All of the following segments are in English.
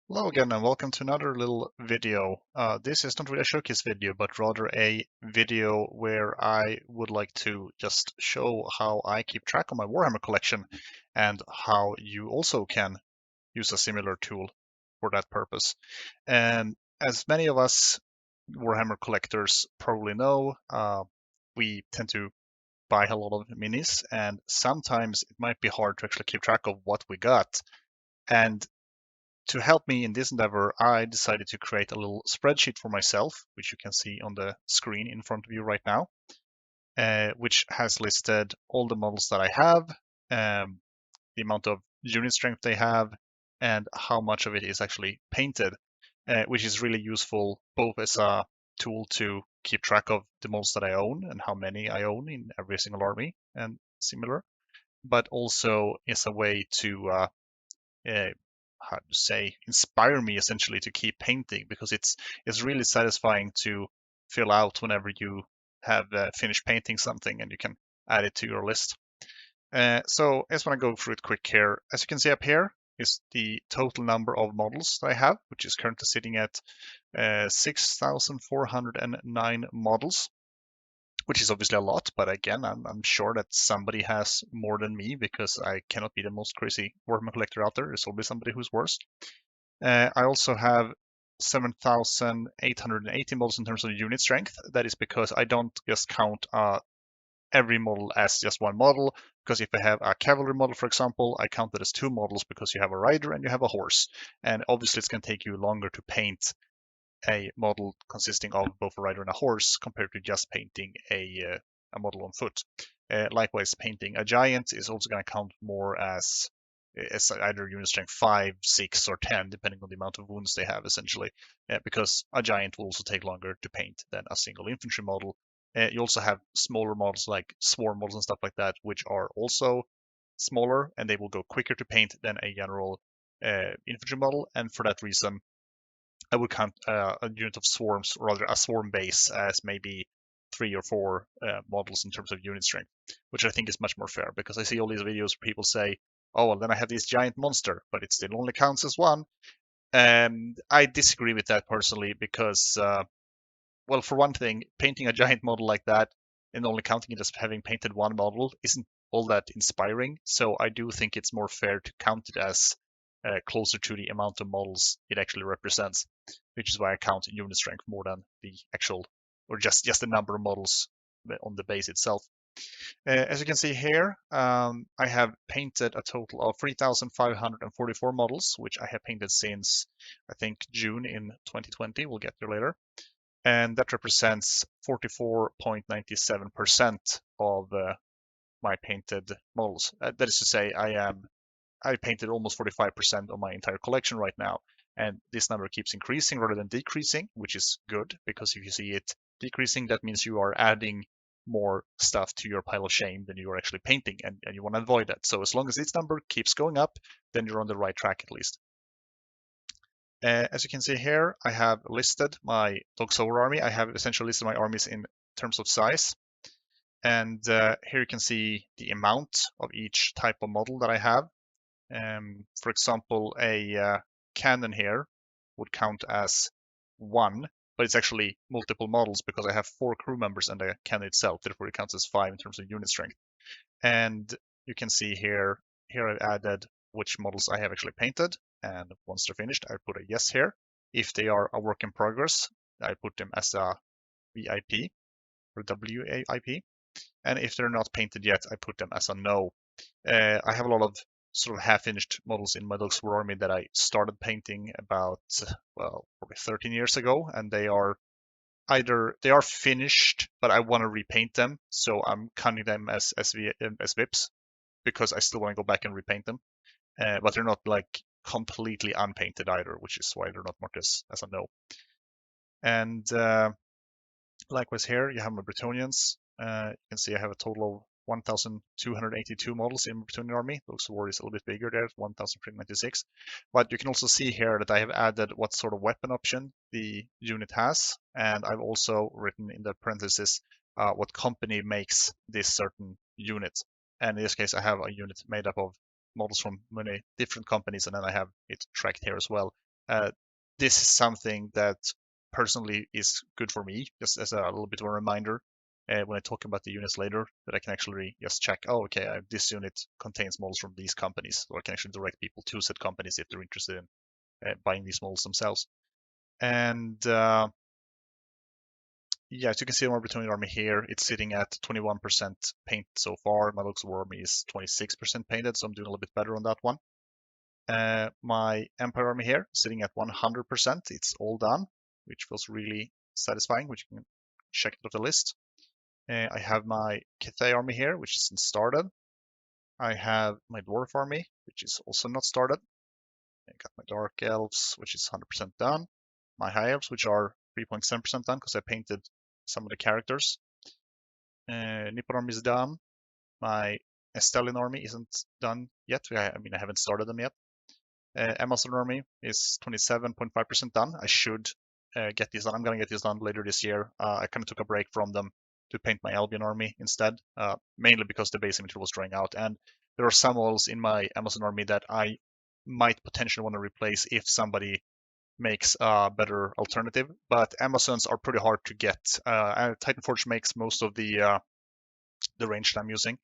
Hello again and welcome to another little video. This is not really a showcase video, but rather a video where I would like to just show how I keep track of my Warhammer collection and how you also can use a similar tool for that purpose. And as many of us Warhammer collectors probably know, we tend to buy a lot of minis, and sometimes it might be hard to actually keep track of what we got. And to help me in this endeavor, I decided to create a little spreadsheet for myself, which you can see on the screen in front of you right now, which has listed all the models that I have, the amount of unit strength they have, and how much of it is actually painted, which is really useful both as a tool to keep track of the models that I own and how many I own in every single army and similar, but also is a way to uh, how to say, inspire me essentially to keep painting, because it's really satisfying to fill out whenever you have finished painting something and you can add it to your list. So I just want to go through it quick here. As you can see up here is the total number of models that I have, which is currently sitting at 6,409 models, which is obviously a lot, but again, I'm sure that somebody has more than me, because I cannot be the most crazy Warhammer collector out there. There's always somebody who's worse. I also have 7,880 models in terms of unit strength. That is because I don't just count every model as just one model, because if I have a cavalry model, for example, I count it as two models because you have a rider and you have a horse. And obviously it's going to take you longer to paint a model consisting of both a rider and a horse compared to just painting a model on foot. Likewise, painting a giant is also going to count more as either unit strength 5, 6, or 10, depending on the amount of wounds they have, essentially, because a giant will also take longer to paint than a single infantry model. You also have smaller models like swarm models and stuff like that, which are also smaller and they will go quicker to paint than a general infantry model. And for that reason, I would count a unit of swarms, or rather a swarm base, as maybe 3 or 4 models in terms of unit strength, which I think is much more fair, because I see all these videos where people say, oh, well, then I have this giant monster, but it still only counts as one. And I disagree with that personally, because, well, for one thing, painting a giant model like that and only counting it as having painted one model isn't all that inspiring. So I do think it's more fair to count it as closer to the amount of models it actually represents, which is why I count unit strength more than the actual, or just the number of models on the base itself. As you can see here, I have painted a total of 3,544 models, which I have painted since, I think, June in 2020. We'll get there later. And that represents 44.97% of my painted models. That is to say, I painted almost 45% of my entire collection right now, and this number keeps increasing rather than decreasing, which is good, because if you see it decreasing, that means you are adding more stuff to your pile of shame than you are actually painting, and you want to avoid that. So as long as this number keeps going up, then you're on the right track at least. As you can see here, I have listed my Dog Soldier army. I have essentially listed my armies in terms of size. And here you can see the amount of each type of model that I have. For example, a cannon here would count as 1, but it's actually multiple models because I have 4 crew members and the cannon itself. Therefore, it counts as 5 in terms of unit strength. And you can see here I've added which models I have actually painted. And once they're finished, I put a yes here. If they are a work in progress, I put them as a VIP or WAIP. And if they're not painted yet, I put them as a no. I have a lot of sort of half-finished models in my Dog's War army that I started painting about, well, probably 13 years ago, and they are finished, but I want to repaint them, so I'm counting them as VIPs because I still want to go back and repaint them. But they're not like completely unpainted either, which is why they're not marked as a no. And likewise here, you have my Bretonians. You can see I have a total of 1,282 models in Bretonian army. Those war is a little bit bigger there, 1,396. But you can also see here that I have added what sort of weapon option the unit has. And I've also written in the parentheses what company makes this certain unit. And in this case, I have a unit made up of models from many different companies, and then I have it tracked here as well. This is something that personally is good for me, just as a little bit of a reminder when I talk about the units later, that I can actually just check, oh, okay, this unit contains models from these companies, so I can actually direct people to said companies if they're interested in buying these models themselves. And yeah, as you can see, my Bretonian army here, it's sitting at 21% paint so far. My Local War army is 26% painted, so I'm doing a little bit better on that one. My Empire army here, sitting at 100%. It's all done, which feels really satisfying, which you can check it off the list. I have my Cathay army here, which isn't started. I have my Dwarf army, which is also not started. I got my Dark Elves, which is 100% done. My High Elves, which are 3.7% done because I painted some of the characters. Nippon army is done. My Estelian army isn't done yet. I haven't started them yet. Amazon army is 27.5% done. I should get these done. I'm going to get these done later this year. I kind of took a break from them to paint my Albion army instead, mainly because the base material was drying out. And there are some models in my Amazon army that I might potentially want to replace if somebody makes a better alternative. But Amazons are pretty hard to get. Titanforge makes most of the range that I'm using,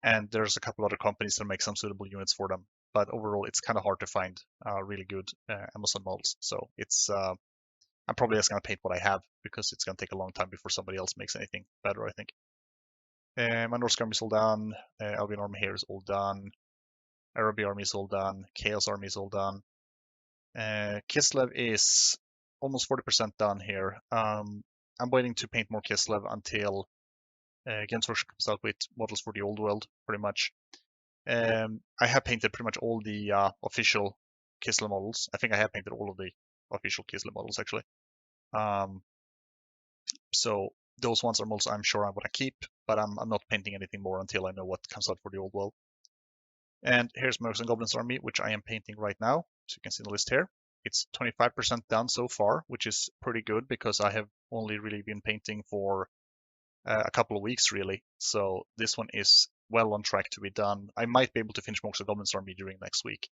and there's a couple other companies that make some suitable units for them. But overall, it's kind of hard to find really good Amazon models. So I'm probably just going to paint what I have because it's going to take a long time before somebody else makes anything better, I think. My Norse army is all done. Albion army here is all done. Arabi army is all done. Chaos army is all done. Kislev is almost 40% done here. I'm waiting to paint more Kislev until Games Workshop comes out with models for the old world, pretty much. I have painted pretty much all the official Kislev models. I think I have painted all of the official Kislev models, actually. So those ones are models I'm sure I want to keep, but I'm not painting anything more until I know what comes out for the old world. And here's Mercs and Goblins army, which I am painting right now. So you can see the list here. It's 25% done so far, which is pretty good because I have only really been painting for a couple of weeks, really. So this one is well on track to be done. I might be able to finish Mercs and Goblins army during next week.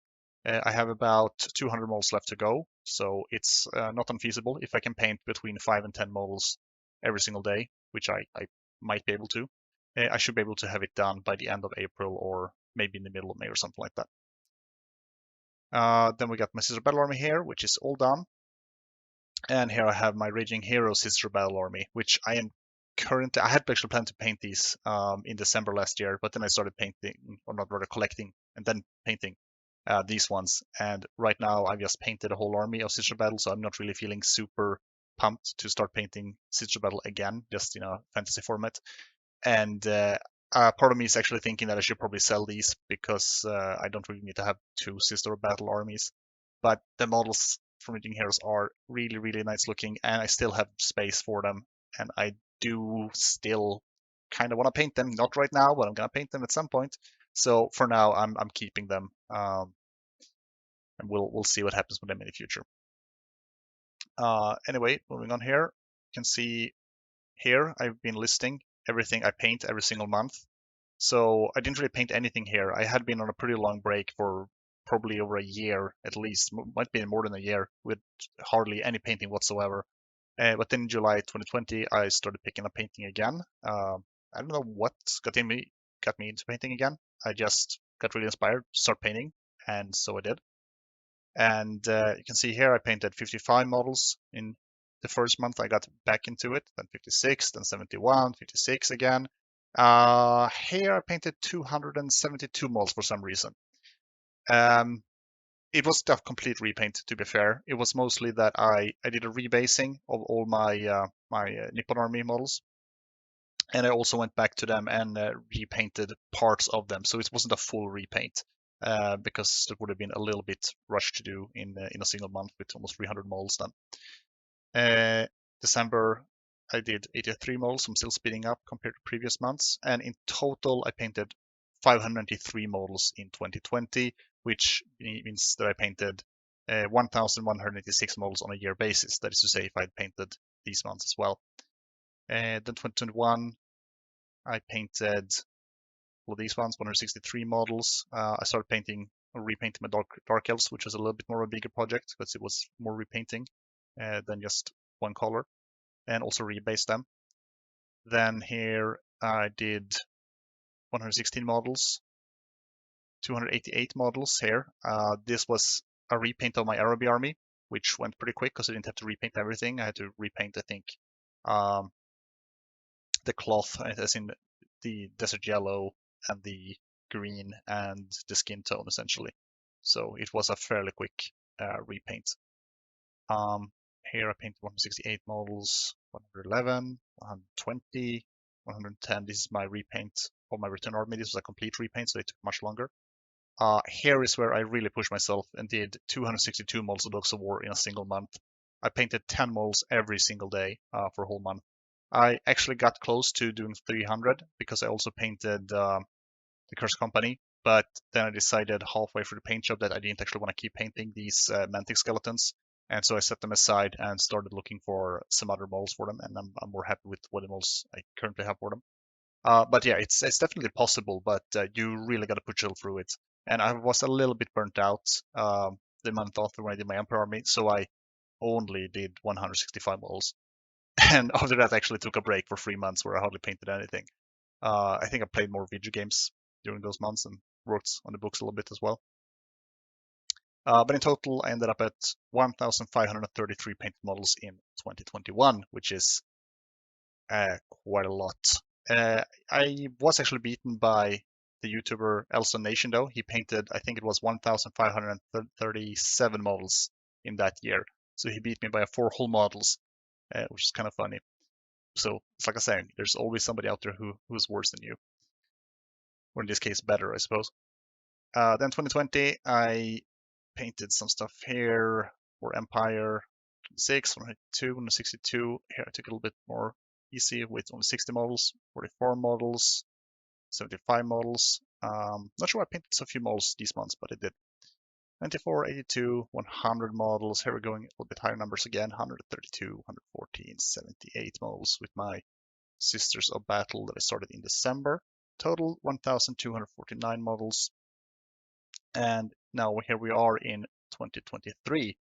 I have about 200 models left to go, so it's not unfeasible. If I can paint between 5 and 10 models every single day, which I might be able to, I should be able to have it done by the end of April or maybe in the middle of May or something like that. Then we got my Sister Battle Army here, which is all done. And here I have my Raging Hero Sister Battle Army, which I am currently, I had actually planned to paint these in December last year, but then I started painting, or not rather collecting, and then painting these ones. And right now I've just painted a whole army of Sister Battle, so I'm not really feeling super pumped to start painting Sister Battle again, just in a fantasy format. And part of me is actually thinking that I should probably sell these because I don't really need to have two Sister Battle armies. But the models from Raging Heroes are really, really nice looking, and I still have space for them. And I do still kind of want to paint them. Not right now, but I'm gonna paint them at some point. So for now, I'm keeping them, and we'll see what happens with them in the future. Anyway, moving on here, you can see here I've been listing everything I paint every single month. So I didn't really paint anything here. I had been on a pretty long break for probably over a year at least, might be more than a year, with hardly any painting whatsoever. But then in July 2020, I started picking up painting again. I don't know what got me into painting again. I just got really inspired to start painting, and so I did. And you can see here I painted 55 models in the first month I got back into it, then 56, then 71, 56 again. Here I painted 272 models for some reason. It was a complete repaint, to be fair. It was mostly that I did a rebasing of all my Nippon Army models, and I also went back to them and repainted parts of them. So it wasn't a full repaint because it would have been a little bit rushed to do in a single month with almost 300 models done. December, I did 83 models. I'm still speeding up compared to previous months. And in total, I painted 593 models in 2020, which means that I painted 1,186 models on a year basis. That is to say, if I'd painted these months as well. Then 2021, I painted all of these ones, 163 models. I started painting repainting my dark elves, which was a little bit more of a bigger project because it was more repainting than just one color, and also rebase them. Then here I did 116 models, 288 models here. This was a repaint of my Araby army, which went pretty quick because I didn't have to repaint everything. I had to repaint, I think, the cloth, as in the desert yellow and the green and the skin tone, essentially. So it was a fairly quick repaint. Here I painted 168 models, 111, 120, 110. This is my repaint of my return army. This was a complete repaint, so it took much longer. Here is where I really pushed myself and did 262 models of Dogs of War in a single month. I painted 10 models every single day for a whole month. I actually got close to doing 300 because I also painted the Curse Company, but then I decided halfway through the paint job that I didn't actually want to keep painting these Mantic skeletons, and so I set them aside and started looking for some other models for them, and I'm more happy with what the models I currently have for them. But yeah, it's definitely possible, but you really got to put yourself through it. And I was a little bit burnt out the month after when I did my Emperor army, so I only did 165 models. And after that, I actually took a break for 3 months where I hardly painted anything. I think I played more video games during those months and worked on the books a little bit as well. But in total, I ended up at 1,533 painted models in 2021, which is quite a lot. I was actually beaten by the YouTuber Elson Nation, though. He painted, I think it was 1,537 models in that year. So he beat me by 4 whole models, which is kind of funny. So it's like I say, there's always somebody out there who's worse than you, or in this case, better, I suppose. Then 2020, I painted some stuff here for Empire 6, 102, 162. Here I took a little bit more easy with only 60 models, 44 models, 75 models. Not sure I painted so few models these months, but I did. 94, 82, 100 models. Here we're going a little bit higher numbers again. 132, 114, 78 models with my Sisters of Battle that I started in December. Total 1,249 models. And now here we are in 2023,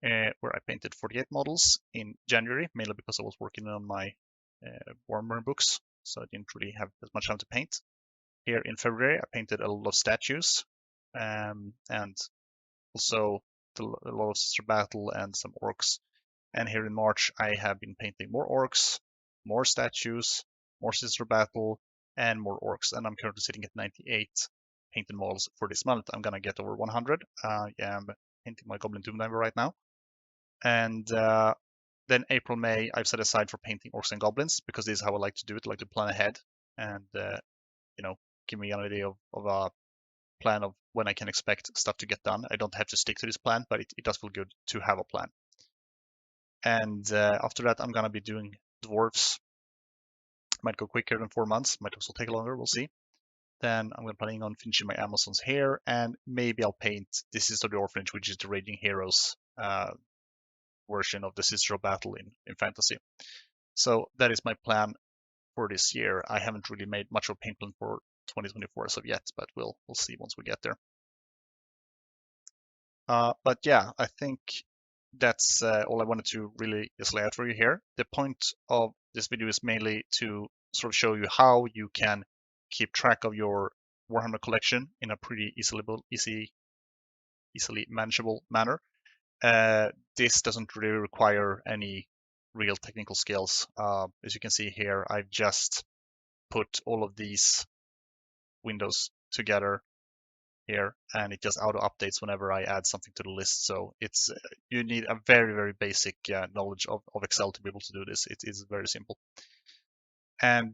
where I painted 48 models in January, mainly because I was working on my Warhammer books, so I didn't really have as much time to paint. Here in February, I painted a lot of statues, and also a lot of Sister Battle and some orcs. And here in March, I have been painting more orcs, more statues, more Sister Battle, and more orcs. And I'm currently sitting at 98 painted models for this month. I'm gonna get over 100. I am painting my Goblin Doom Diver right now. And then April, May, I've set aside for painting orcs and goblins because this is how I like to do it. I like to plan ahead and give me an idea of a plan of when I can expect stuff to get done. I don't have to stick to this plan, but it does feel good to have a plan. And after that, I'm gonna be doing dwarves. Might go quicker than 4 months, might also take longer, we'll see. Then I'm planning on finishing my Amazons here, and maybe I'll paint This Is the Orphanage, which is the Raging Heroes version of the Sister of Battle in fantasy. So that is my plan for this year. I haven't really made much of a paint plan for 2024 as of yet, but we'll see once we get there. But yeah, I think that's all I wanted to really just lay out for you here. The point of this video is mainly to sort of show you how you can keep track of your Warhammer collection in a pretty easily manageable manner. This doesn't really require any real technical skills. As you can see here, I've just put all of these windows together here, and it just auto updates whenever I add something to the list. So it's you need a very basic knowledge of Excel to be able to do this. It is very simple. And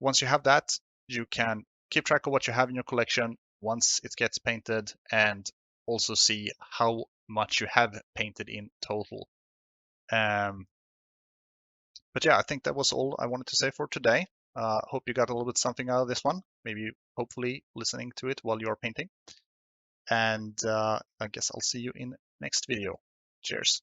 once you have that, you can keep track of what you have in your collection once it gets painted, and also see how much you have painted in total. But yeah, I think that was all I wanted to say for today. Hope you got a little bit something out of this one, maybe hopefully listening to it while you are painting. And I guess I'll see you in next video. Cheers.